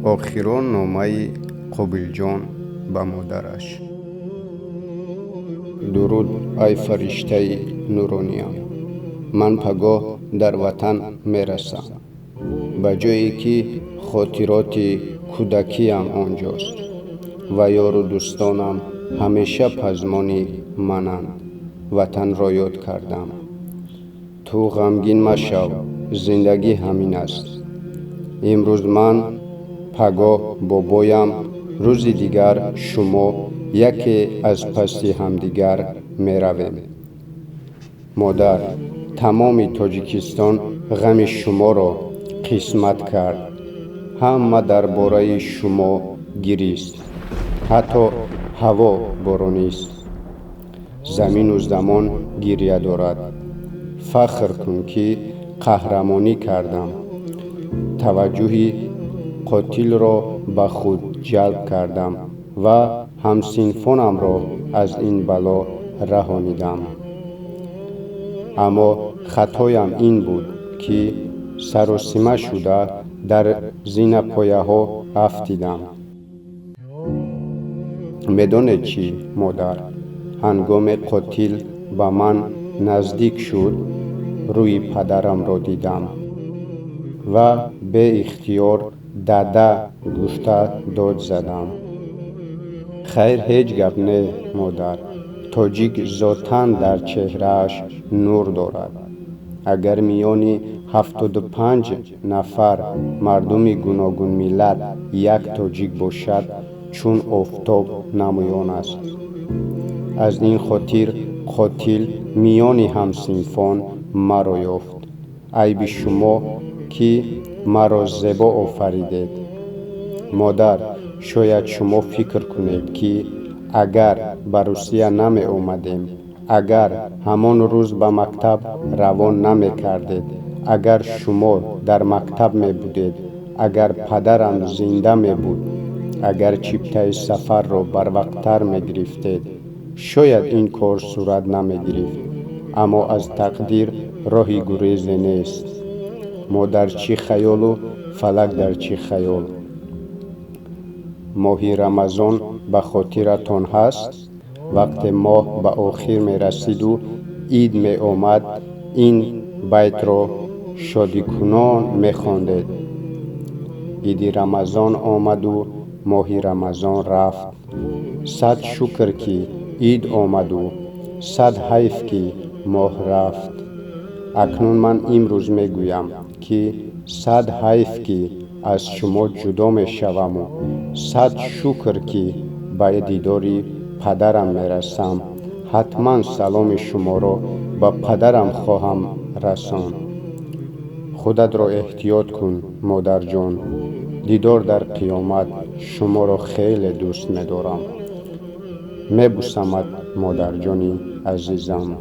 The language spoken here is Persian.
آخران نامه قابل جان به مادرش. درود ای فرشته نورانیم. من پگاه در وطن میرسم، به جایی که خاطرات کودکیم آنجاست و یار و دوستانم همیشه پزمانی منند. وطن را یاد کردم. تو غمگین مشو، زندگی همین است. امروز من پگاه بابایم، روز دیگر شما، یکی از پس همدیگر می رویم. مادر، تمام تاجیکستان غم شما را قسمت کرد. همه درباره شما گریست. حتی هوا بارانیست. زمین و زمان گریه دارد. فخر کن که قهرمانی کردم. توجه قاتل را به خود جلب کردم و همسنفانم را از این بلا رهانیدم. اما خطایم این بود که سراسیمه شده در زین پایه ها افتیدم. میدانی چی مادر؟ هنگام قاتل به من نزدیک شد، روی پدرم را دیدم و به اختیار داده گفته داد زدم. خیر هیچ گپ نه مادر. تاجیک ذاتاً در چهرهش نور دارد. اگر میان 75 نفر مردم گوناگون ملت یک تاجیک باشد، چون آفتاب نمایان است. از این خاطر قاتل میان همسنفان مرا یافت. عیب شما که مرا زیبا آفریدید. مادر، شاید شما فکر کنید که اگر به روسیه نمی آمدیم، اگر همان روز به مکتب روان نمی کردید، اگر شما در مکتب می بودید، اگر پدرم زنده می بود، اگر چپتای سفر را بر وقتتر می گرفتید، شاید این کار صورت نمی گرفت. اما از تقدیر راهی گریزی نیست. ما در چه خیال و فلک در چه خیال. ماه رمضان به خاطرتان هست؟ وقتی ماه به آخر می رسید و عید می آمد، این بیت را شادی کنان می خواندید. عید رمضان آمد و ماه رمضان رفت. صد شکر که عید آمد و صد حیف که ماه رفت. اکنون من امروز می گویم که صد حیف که از شما جدا می شوم و صد شکر که به دیدار پدرم می رسم. حتما سلام شما را به پدرم خواهم رساند. خودت را احتیاط کن مادر جان. دیدار در قیامت. شما را خیلی دوست می دارم. می بوسمت مادر جانی عزیزم.